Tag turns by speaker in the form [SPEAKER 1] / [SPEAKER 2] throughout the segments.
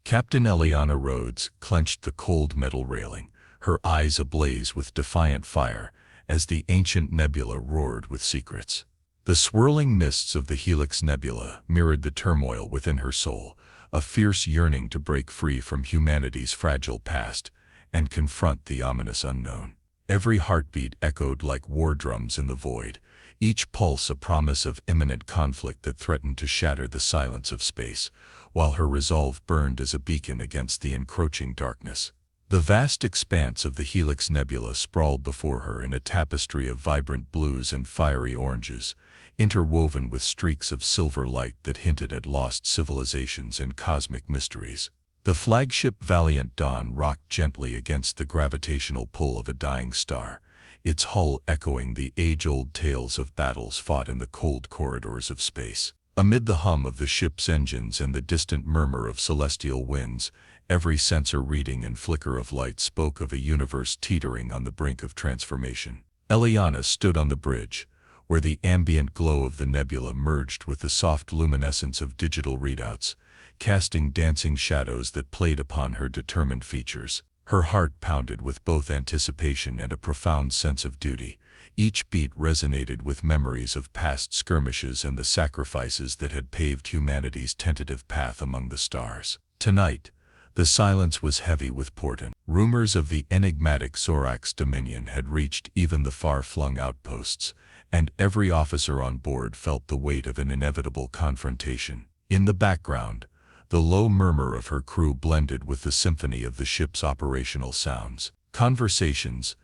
[SPEAKER 1] Captain Eliana Rhodes clenched the cold metal railing, her eyes ablaze with defiant fire, as the ancient nebula roared with secrets. The swirling mists of the Helix Nebula mirrored the turmoil within her soul, a fierce yearning to break free from humanity's fragile past and confront the ominous unknown. Every heartbeat echoed like war drums in the void, each pulse a promise of imminent conflict that threatened to shatter the silence of space, while her resolve burned as a beacon against the encroaching darkness. The vast expanse of the Helix Nebula sprawled before her in a tapestry of vibrant blues and fiery oranges, interwoven with streaks of silver light that hinted at lost civilizations and cosmic mysteries. The flagship Valiant Dawn rocked gently against the gravitational pull of a dying star, its hull echoing the age-old tales of battles fought in the cold corridors of space. Amid the hum of the ship's engines and the distant murmur of celestial winds, every sensor reading and flicker of light spoke of a universe teetering on the brink of transformation. Eliana stood on the bridge, where the ambient glow of the nebula merged with the soft luminescence of digital readouts, casting dancing shadows that played upon her determined features. Her heart pounded with both anticipation and a profound sense of duty. Each beat resonated with memories of past skirmishes and the sacrifices that had paved humanity's tentative path among the stars. Tonight, the silence was heavy with portent. Rumors of the enigmatic Sorax dominion had reached even the far-flung outposts, and every officer on board felt the weight of an inevitable confrontation. In the background, the low murmur of her crew blended with the symphony of the ship's operational sounds. Conversations,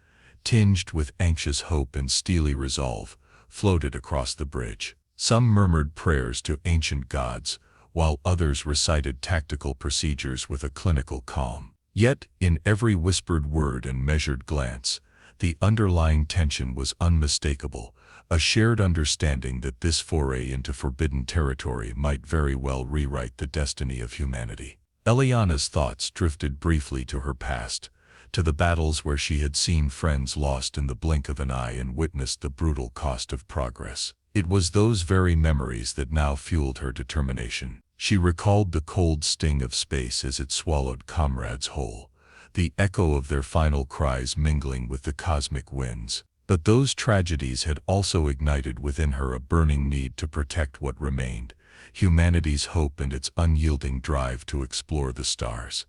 [SPEAKER 1] tinged with anxious hope and steely resolve, floated across the bridge. Some murmured prayers to ancient gods, while others recited tactical procedures with a clinical calm. Yet, in every whispered word and measured glance, the underlying tension was unmistakable, a shared understanding that this foray into forbidden territory might very well rewrite the destiny of humanity. Eliana's thoughts drifted briefly to her past, to the battles where she had seen friends lost in the blink of an eye and witnessed the brutal cost of progress. It was those very memories that now fueled her determination. She recalled the cold sting of space as it swallowed comrades whole, the echo of their final cries mingling with the cosmic winds. But those tragedies had also ignited within her a burning need to protect what remained, humanity's hope and its unyielding drive to explore the stars,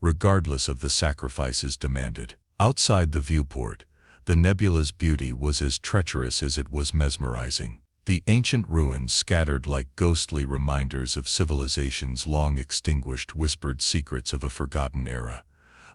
[SPEAKER 1] regardless of the sacrifices demanded. Outside the viewport, the nebula's beauty was as treacherous as it was mesmerizing. The ancient ruins scattered like ghostly reminders of civilizations long extinguished whispered secrets of a forgotten era,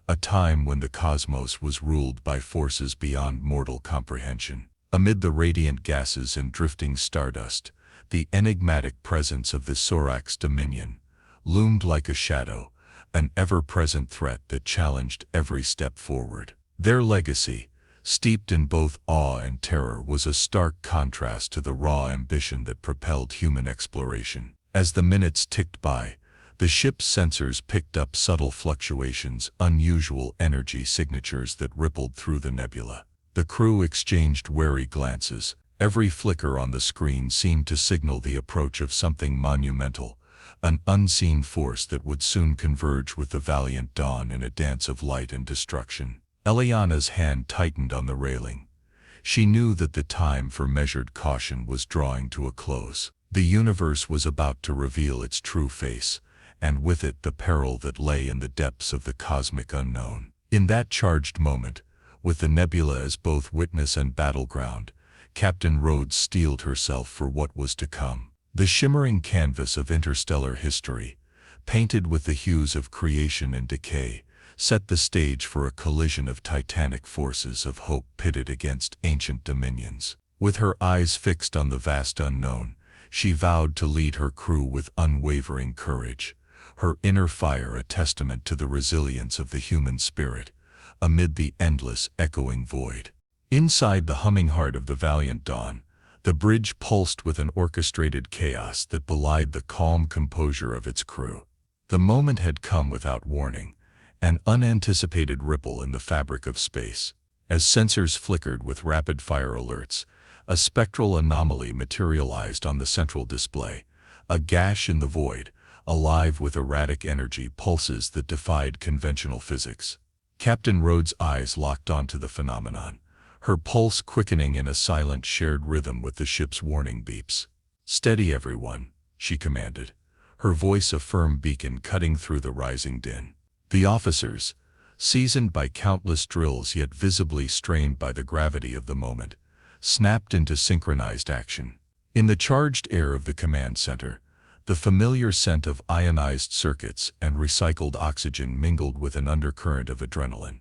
[SPEAKER 1] a time when the cosmos was ruled by forces beyond mortal comprehension. Amid the radiant gases and drifting stardust, the enigmatic presence of the Sorax dominion loomed like a shadow, an ever-present threat that challenged every step forward. Their legacy, steeped in both awe and terror, was a stark contrast to the raw ambition that propelled human exploration. As the minutes ticked by, the ship's sensors picked up subtle fluctuations, unusual energy signatures that rippled through the nebula. The crew exchanged wary glances. Every flicker on the screen seemed to signal the approach of something monumental, an unseen force that would soon converge with the Valiant Dawn in a dance of light and destruction. Eliana's hand tightened on the railing. She knew that the time for measured caution was drawing to a close. The universe was about to reveal its true face, and with it the peril that lay in the depths of the cosmic unknown. In that charged moment, with the nebula as both witness and battleground, Captain Rhodes steeled herself for what was to come. The shimmering canvas of interstellar history, painted with the hues of creation and decay, set the stage for a collision of titanic forces of hope pitted against ancient dominions. With her eyes fixed on the vast unknown, she vowed to lead her crew with unwavering courage, her inner fire a testament to the resilience of the human spirit, amid the endless, echoing void. Inside the humming heart of the Valiant Dawn, the bridge pulsed with an orchestrated chaos that belied the calm composure of its crew. The moment had come without warning, an unanticipated ripple in the fabric of space. As sensors flickered with rapid-fire alerts, a spectral anomaly materialized on the central display, a gash in the void, alive with erratic energy pulses that defied conventional physics. Captain Rhodes' eyes locked onto the phenomenon, her pulse quickening in a silent shared rhythm with the ship's warning beeps. "Steady, everyone," she commanded, her voice a firm beacon cutting through the rising din. The officers, seasoned by countless drills yet visibly strained by the gravity of the moment, snapped into synchronized action. In the charged air of the command center, the familiar scent of ionized circuits and recycled oxygen mingled with an undercurrent of adrenaline,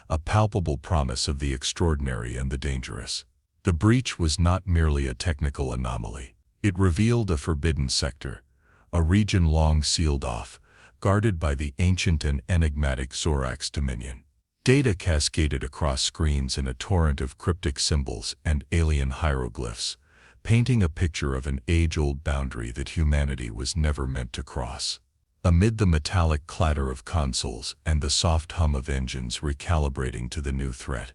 [SPEAKER 1] a palpable promise of the extraordinary and the dangerous. The breach was not merely a technical anomaly. It revealed a forbidden sector, a region long sealed off, guarded by the ancient and enigmatic Zorax dominion. Data cascaded across screens in a torrent of cryptic symbols and alien hieroglyphs, painting a picture of an age-old boundary that humanity was never meant to cross. Amid the metallic clatter of consoles and the soft hum of engines recalibrating to the new threat,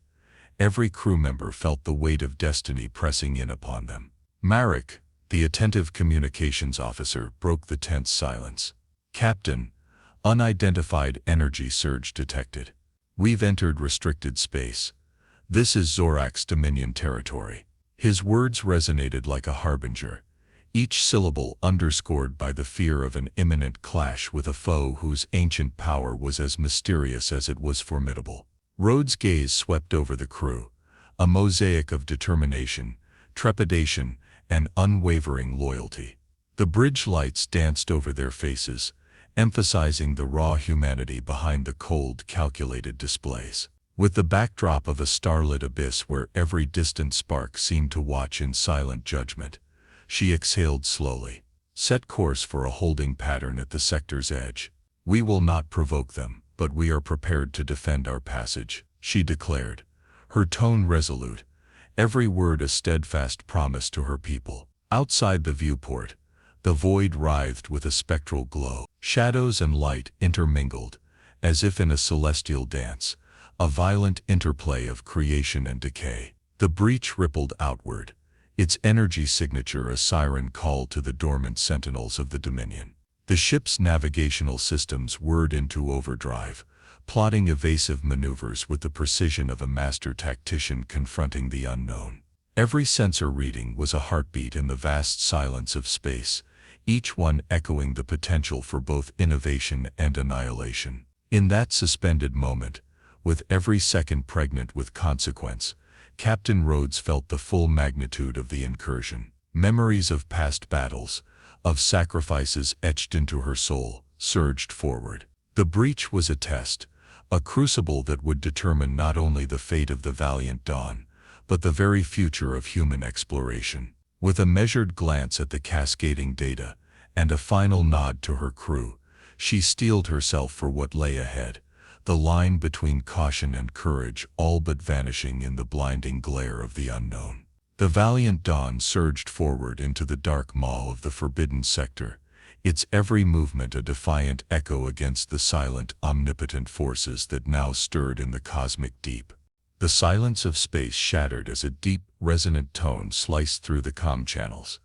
[SPEAKER 1] every crew member felt the weight of destiny pressing in upon them. Marek, the attentive communications officer, broke the tense silence. "Captain, unidentified energy surge detected. We've entered restricted space. This is Zorax Dominion territory." His words resonated like a harbinger, each syllable underscored by the fear of an imminent clash with a foe whose ancient power was as mysterious as it was formidable. Rhodes' gaze swept over the crew, a mosaic of determination, trepidation, and unwavering loyalty. The bridge lights danced over their faces, emphasizing the raw humanity behind the cold, calculated displays. With the backdrop of a starlit abyss where every distant spark seemed to watch in silent judgment, she exhaled slowly. "Set course for a holding pattern at the sector's edge. We will not provoke them, but we are prepared to defend our passage," she declared, her tone resolute, every word a steadfast promise to her people. Outside the viewport, the void writhed with a spectral glow. Shadows and light intermingled, as if in a celestial dance, a violent interplay of creation and decay. The breach rippled outward, its energy signature a siren call to the dormant sentinels of the Dominion. The ship's navigational systems whirred into overdrive, plotting evasive maneuvers with the precision of a master tactician confronting the unknown. Every sensor reading was a heartbeat in the vast silence of space, each one echoing the potential for both innovation and annihilation. In that suspended moment, with every second pregnant with consequence, Captain Rhodes felt the full magnitude of the incursion. Memories of past battles, of sacrifices etched into her soul, surged forward. The breach was a test, a crucible that would determine not only the fate of the valiant Dawn, but the very future of human exploration. With a measured glance at the cascading data, and a final nod to her crew, she steeled herself for what lay ahead, the line between caution and courage all but vanishing in the blinding glare of the unknown. The valiant Dawn surged forward into the dark maw of the forbidden sector, its every movement a defiant echo against the silent, omnipotent forces that now stirred in the cosmic deep. The silence of space shattered as a deep, resonant tone sliced through the comm channels,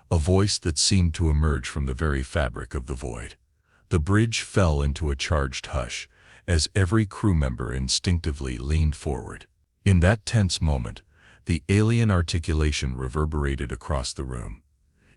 [SPEAKER 1] a voice that seemed to emerge from the very fabric of the void. The bridge fell into a charged hush, as every crew member instinctively leaned forward. In that tense moment, the alien articulation reverberated across the room.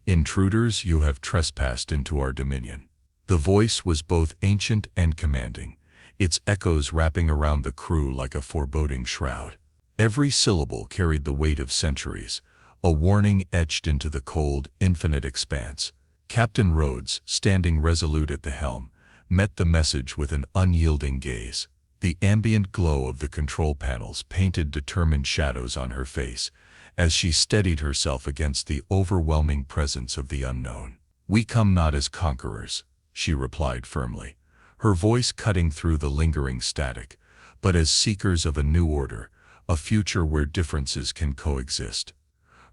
[SPEAKER 1] "Intruders, you have trespassed into our dominion." The voice was both ancient and commanding, its echoes wrapping around the crew like a foreboding shroud. Every syllable carried the weight of centuries, a warning etched into the cold, infinite expanse. Captain Rhodes, standing resolute at the helm, met the message with an unyielding gaze. The ambient glow of the control panels painted determined shadows on her face, as she steadied herself against the overwhelming presence of the unknown. "We come not as conquerors," she replied firmly, her voice cutting through the lingering static, "but as seekers of a new order, a future where differences can coexist."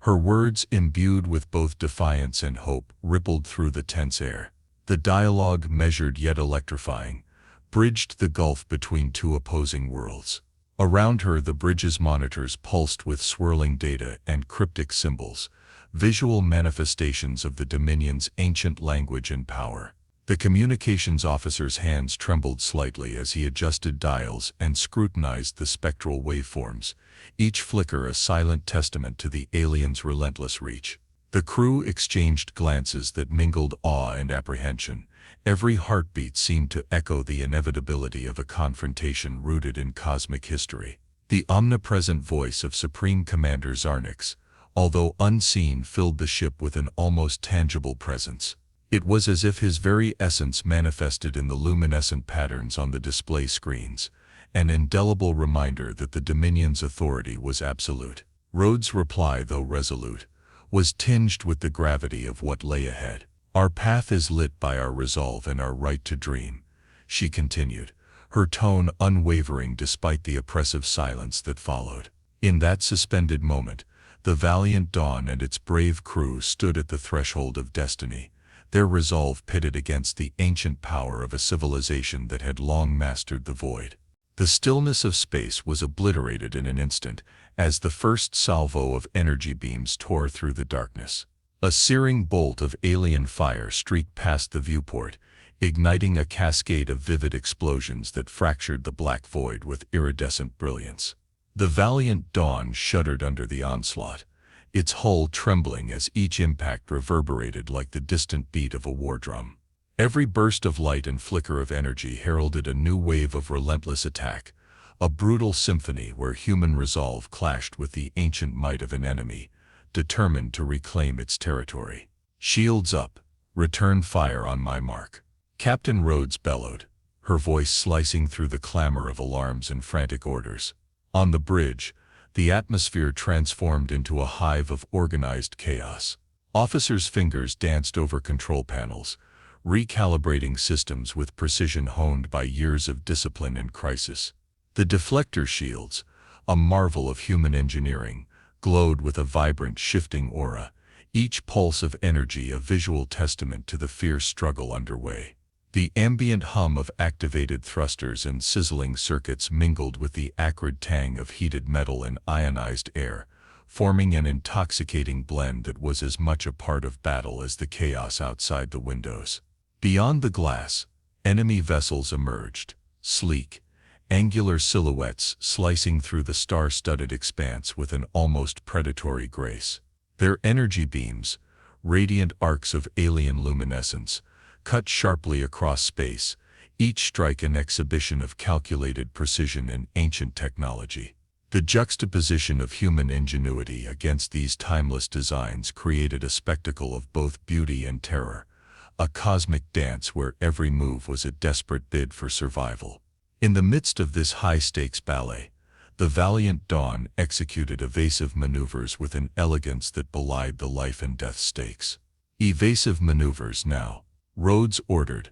[SPEAKER 1] Her words, imbued with both defiance and hope, rippled through the tense air. The dialogue, measured yet electrifying, bridged the gulf between two opposing worlds. Around her, the bridge's monitors pulsed with swirling data and cryptic symbols, visual manifestations of the Dominion's ancient language and power. The communications officer's hands trembled slightly as he adjusted dials and scrutinized the spectral waveforms, each flicker a silent testament to the alien's relentless reach. The crew exchanged glances that mingled awe and apprehension. Every heartbeat seemed to echo the inevitability of a confrontation rooted in cosmic history. The omnipresent voice of Supreme Commander Zarnix, although unseen, filled the ship with an almost tangible presence. It was as if his very essence manifested in the luminescent patterns on the display screens, an indelible reminder that the Dominion's authority was absolute. Rhodes' reply, though resolute, was tinged with the gravity of what lay ahead. "Our path is lit by our resolve and our right to dream," she continued, her tone unwavering despite the oppressive silence that followed. In that suspended moment, the valiant Dawn and its brave crew stood at the threshold of destiny, their resolve pitted against the ancient power of a civilization that had long mastered the void. The stillness of space was obliterated in an instant as the first salvo of energy beams tore through the darkness. A searing bolt of alien fire streaked past the viewport, igniting a cascade of vivid explosions that fractured the black void with iridescent brilliance. The valiant Dawn shuddered under the onslaught, its hull trembling as each impact reverberated like the distant beat of a war drum. Every burst of light and flicker of energy heralded a new wave of relentless attack, a brutal symphony where human resolve clashed with the ancient might of an enemy, determined to reclaim its territory. "Shields up! Return fire on my mark!" Captain Rhodes bellowed, her voice slicing through the clamor of alarms and frantic orders. On the bridge, the atmosphere transformed into a hive of organized chaos. Officers' fingers danced over control panels, recalibrating systems with precision honed by years of discipline and crisis. The deflector shields, a marvel of human engineering, glowed with a vibrant, shifting aura, each pulse of energy a visual testament to the fierce struggle underway. The ambient hum of activated thrusters and sizzling circuits mingled with the acrid tang of heated metal and ionized air, forming an intoxicating blend that was as much a part of battle as the chaos outside the windows. Beyond the glass, enemy vessels emerged, sleek, angular silhouettes slicing through the star-studded expanse with an almost predatory grace. Their energy beams, radiant arcs of alien luminescence, cut sharply across space, each strike an exhibition of calculated precision and ancient technology. The juxtaposition of human ingenuity against these timeless designs created a spectacle of both beauty and terror, a cosmic dance where every move was a desperate bid for survival. In the midst of this high-stakes ballet, the valiant Dawn executed evasive maneuvers with an elegance that belied the life-and-death stakes. "Evasive maneuvers now," Rhodes ordered,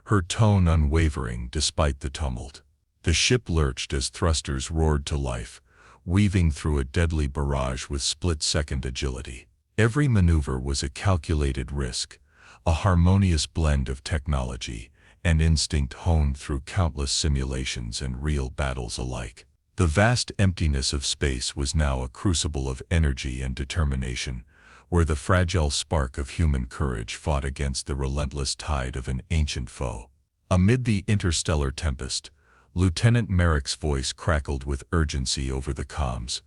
[SPEAKER 1] her tone unwavering despite the tumult. The ship lurched as thrusters roared to life, weaving through a deadly barrage with split-second agility. Every maneuver was a calculated risk, a harmonious blend of technology and instinct honed through countless simulations and real battles alike. The vast emptiness of space was now a crucible of energy and determination, where the fragile spark of human courage fought against the relentless tide of an ancient foe. Amid the interstellar tempest, Lieutenant Merrick's voice crackled with urgency over the comms.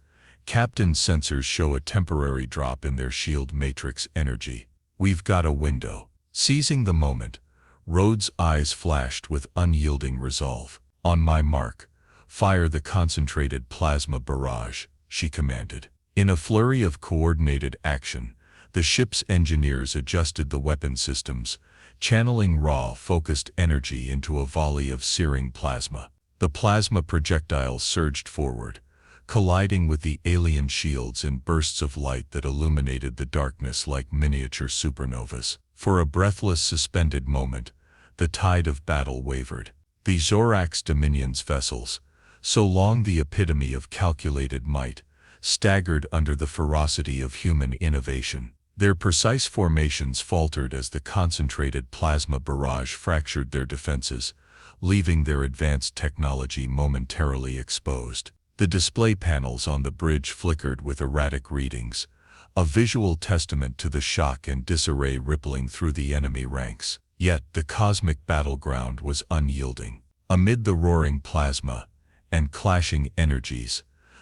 [SPEAKER 1] "Captain, sensors show a temporary drop in their shield matrix energy. We've got a window." Seizing the moment, Rhodes' eyes flashed with unyielding resolve. "On my mark, fire the concentrated plasma barrage," she commanded. In a flurry of coordinated action, the ship's engineers adjusted the weapon systems, channeling raw, focused energy into a volley of searing plasma. The plasma projectiles surged forward, colliding with the alien shields in bursts of light that illuminated the darkness like miniature supernovas. For a breathless, suspended moment, the tide of battle wavered. The Zorax Dominion's vessels, so long the epitome of calculated might, staggered under the ferocity of human innovation. Their precise formations faltered as the concentrated plasma barrage fractured their defenses, leaving their advanced technology momentarily exposed. The display panels on the bridge flickered with erratic readings, a visual testament to the shock and disarray rippling through the enemy ranks. Yet the cosmic battleground was unyielding. Amid the roaring plasma and clashing energies,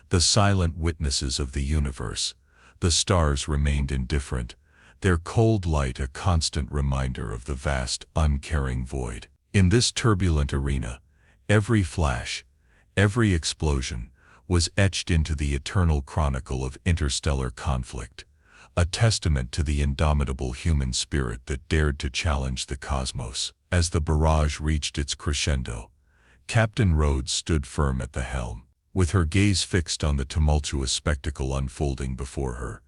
[SPEAKER 1] the silent witnesses of the universe, the stars remained indifferent, their cold light a constant reminder of the vast, uncaring void. In this turbulent arena, every flash, every explosion, was etched into the eternal chronicle of interstellar conflict, a testament to the indomitable human spirit that dared to challenge the cosmos. As the barrage reached its crescendo, Captain Rhodes stood firm at the helm. With her gaze fixed on the tumultuous spectacle unfolding before her,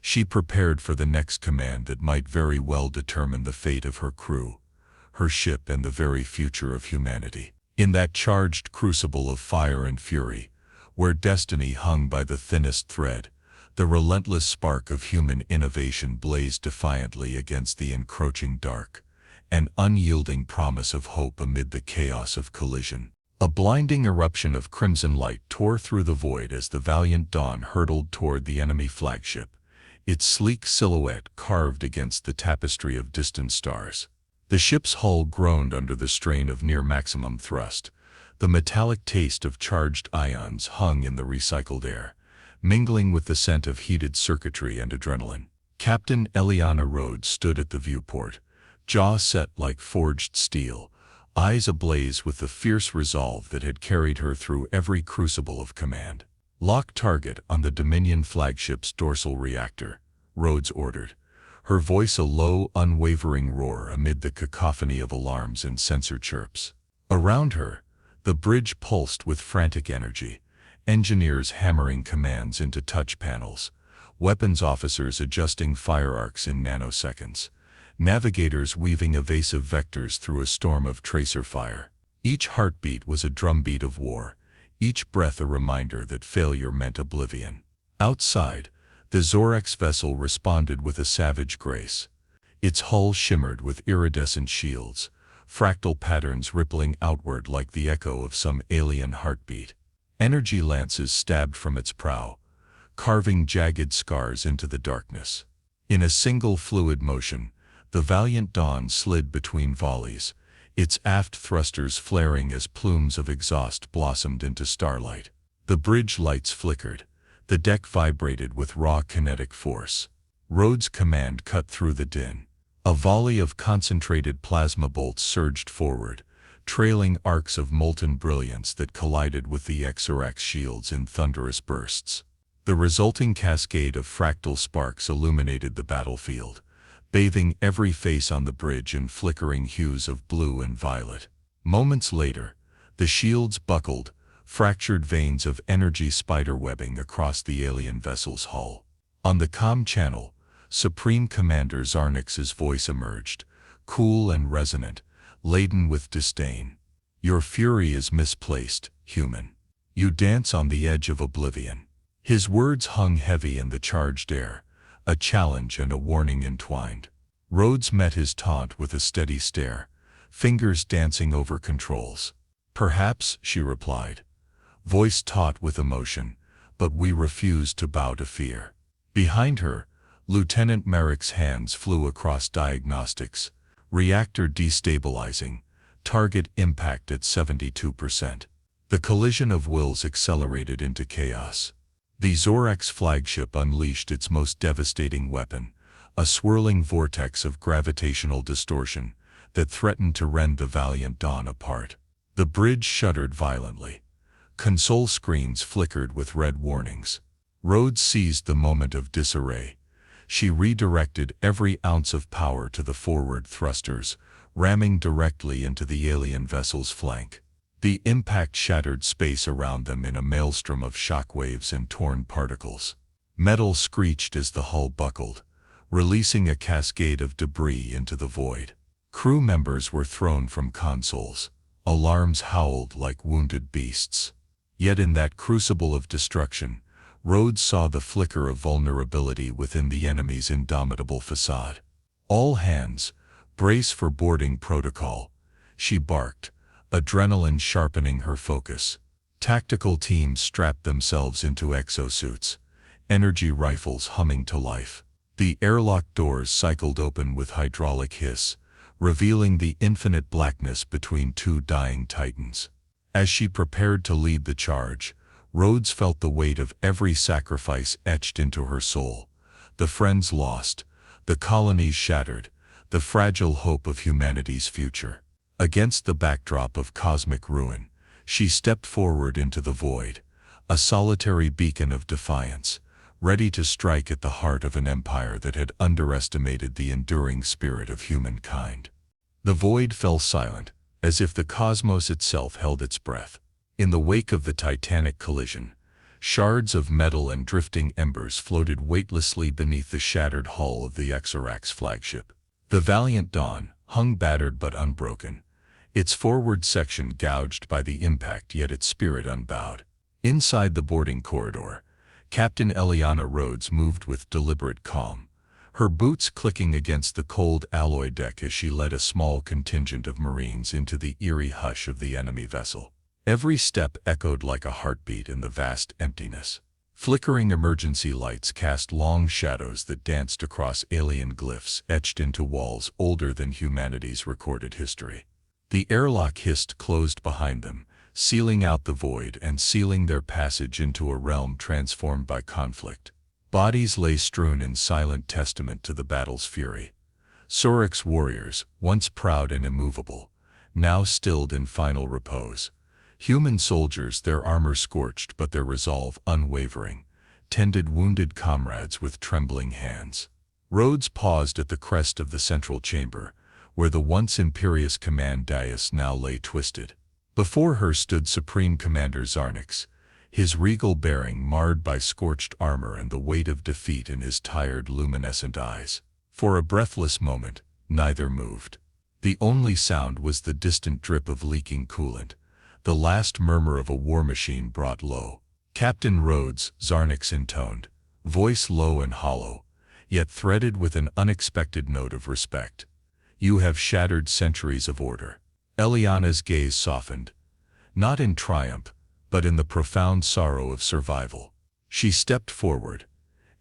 [SPEAKER 1] she prepared for the next command that might very well determine the fate of her crew, her ship, and the very future of humanity. In that charged crucible of fire and fury, where destiny hung by the thinnest thread, the relentless spark of human innovation blazed defiantly against the encroaching dark, an unyielding promise of hope amid the chaos of collision. A blinding eruption of crimson light tore through the void as the valiant Dawn hurtled toward the enemy flagship, its sleek silhouette carved against the tapestry of distant stars. The ship's hull groaned under the strain of near-maximum thrust. The metallic taste of charged ions hung in the recycled air, mingling with the scent of heated circuitry and adrenaline. Captain Eliana Rhodes stood at the viewport, jaw set like forged steel, eyes ablaze with the fierce resolve that had carried her through every crucible of command. "Lock target on the Dominion flagship's dorsal reactor," Rhodes ordered, her voice a low, unwavering roar amid the cacophony of alarms and sensor chirps. Around her, the bridge pulsed with frantic energy, engineers hammering commands into touch panels, weapons officers adjusting fire arcs in nanoseconds, navigators weaving evasive vectors through a storm of tracer fire. Each heartbeat was a drumbeat of war, each breath a reminder that failure meant oblivion. Outside, the Zorax vessel responded with a savage grace. Its hull shimmered with iridescent shields, fractal patterns rippling outward like the echo of some alien heartbeat. Energy lances stabbed from its prow, carving jagged scars into the darkness. In a single fluid motion, the valiant Dawn slid between volleys, its aft thrusters flaring as plumes of exhaust blossomed into starlight. The bridge lights flickered, the deck vibrated with raw kinetic force. Rhodes' command cut through the din. A volley of concentrated plasma bolts surged forward, trailing arcs of molten brilliance that collided with the Xerax shields in thunderous bursts. The resulting cascade of fractal sparks illuminated the battlefield, bathing every face on the bridge in flickering hues of blue and violet. Moments later, the shields buckled, fractured veins of energy spiderwebbing across the alien vessel's hull. On the comm channel, Supreme Commander Zarnix's voice emerged, cool and resonant, laden with disdain. "Your fury is misplaced, human. You dance on the edge of oblivion." His words hung heavy in the charged air, a challenge and a warning entwined. Rhodes met his taunt with a steady stare, fingers dancing over controls. "Perhaps," she replied, voice taut with emotion, "but we refuse to bow to fear." Behind her, Lieutenant Merrick's hands flew across diagnostics, reactor destabilizing, target impact at 72%. The collision of wills accelerated into chaos. The Zorax flagship unleashed its most devastating weapon, a swirling vortex of gravitational distortion that threatened to rend the valiant Dawn apart. The bridge shuddered violently. Console screens flickered with red warnings. Rhodes seized the moment of disarray. She redirected every ounce of power to the forward thrusters, ramming directly into the alien vessel's flank. The impact shattered space around them in a maelstrom of shockwaves and torn particles. Metal screeched as the hull buckled, releasing a cascade of debris into the void. Crew members were thrown from consoles. Alarms howled like wounded beasts. Yet in that crucible of destruction, Rhodes saw the flicker of vulnerability within the enemy's indomitable facade. "All hands, brace for boarding protocol," she barked, adrenaline sharpening her focus. Tactical teams strapped themselves into exosuits, energy rifles humming to life. The airlock doors cycled open with hydraulic hiss, revealing the infinite blackness between two dying titans. As she prepared to lead the charge, Rhodes felt the weight of every sacrifice etched into her soul. The friends lost, the colonies shattered, the fragile hope of humanity's future. Against the backdrop of cosmic ruin, she stepped forward into the void, a solitary beacon of defiance, ready to strike at the heart of an empire that had underestimated the enduring spirit of humankind. The void fell silent, as if the cosmos itself held its breath. In the wake of the titanic collision, shards of metal and drifting embers floated weightlessly beneath the shattered hull of the Xerax flagship. The Valiant Dawn hung battered but unbroken, its forward section gouged by the impact yet its spirit unbowed. Inside the boarding corridor, Captain Eliana Rhodes moved with deliberate calm, her boots clicking against the cold alloy deck as she led a small contingent of Marines into the eerie hush of the enemy vessel. Every step echoed like a heartbeat in the vast emptiness. Flickering emergency lights cast long shadows that danced across alien glyphs etched into walls older than humanity's recorded history. The airlock hissed closed behind them, sealing out the void and sealing their passage into a realm transformed by conflict. Bodies lay strewn in silent testament to the battle's fury. Sorix warriors, once proud and immovable, now stilled in final repose. Human soldiers, their armor scorched but their resolve unwavering, tended wounded comrades with trembling hands. Rhodes paused at the crest of the central chamber, where the once imperious command dais now lay twisted. Before her stood Supreme Commander Zarnix, his regal bearing marred by scorched armor and the weight of defeat in his tired, luminescent eyes. For a breathless moment, neither moved. The only sound was the distant drip of leaking coolant, the last murmur of a war machine brought low. "Captain Rhodes," Zarnix intoned, voice low and hollow, yet threaded with an unexpected note of respect. "You have shattered centuries of order." Eliana's gaze softened, not in triumph, but in the profound sorrow of survival. She stepped forward,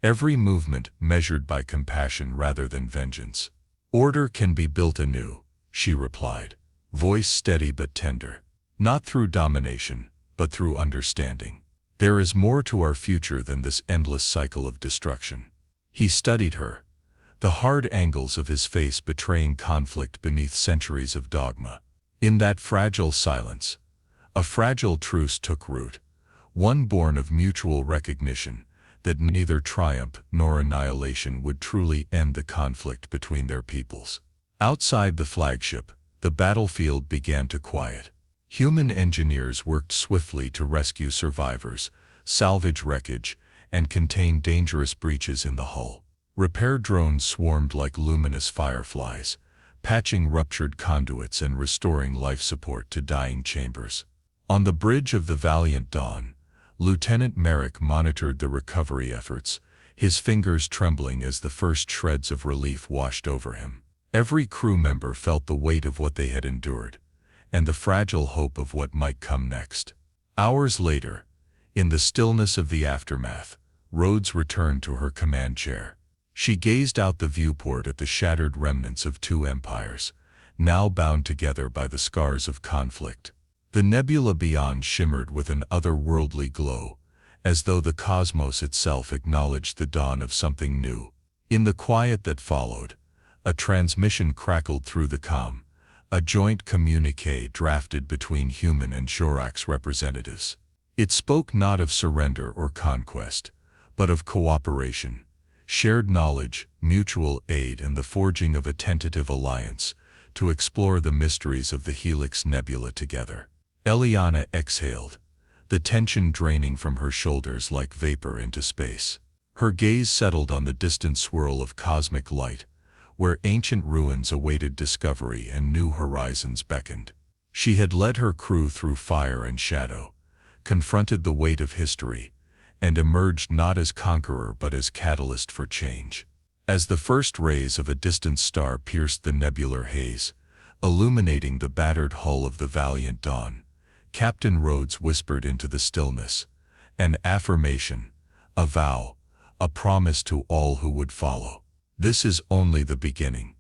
[SPEAKER 1] every movement measured by compassion rather than vengeance. "Order can be built anew," she replied, voice steady but tender. "Not through domination, but through understanding. There is more to our future than this endless cycle of destruction." He studied her, the hard angles of his face betraying conflict beneath centuries of dogma. In that fragile silence, a fragile truce took root, one born of mutual recognition that neither triumph nor annihilation would truly end the conflict between their peoples. Outside the flagship, the battlefield began to quiet. Human engineers worked swiftly to rescue survivors, salvage wreckage, and contain dangerous breaches in the hull. Repair drones swarmed like luminous fireflies, patching ruptured conduits and restoring life support to dying chambers. On the bridge of the Valiant Dawn, Lieutenant Merrick monitored the recovery efforts, his fingers trembling as the first shreds of relief washed over him. Every crew member felt the weight of what they had endured, and the fragile hope of what might come next. Hours later, in the stillness of the aftermath, Rhodes returned to her command chair. She gazed out the viewport at the shattered remnants of two empires, now bound together by the scars of conflict. The nebula beyond shimmered with an otherworldly glow, as though the cosmos itself acknowledged the dawn of something new. In the quiet that followed, a transmission crackled through the comm, a joint communiqué drafted between human and Shorax representatives. It spoke not of surrender or conquest, but of cooperation, shared knowledge, mutual aid, and the forging of a tentative alliance to explore the mysteries of the Helix Nebula together. Eliana exhaled, the tension draining from her shoulders like vapor into space. Her gaze settled on the distant swirl of cosmic light, where ancient ruins awaited discovery and new horizons beckoned. She had led her crew through fire and shadow, confronted the weight of history, and emerged not as conqueror but as catalyst for change. As the first rays of a distant star pierced the nebular haze, illuminating the battered hull of the Valiant Dawn, Captain Rhodes whispered into the stillness, an affirmation, a vow, a promise to all who would follow. "This is only the beginning."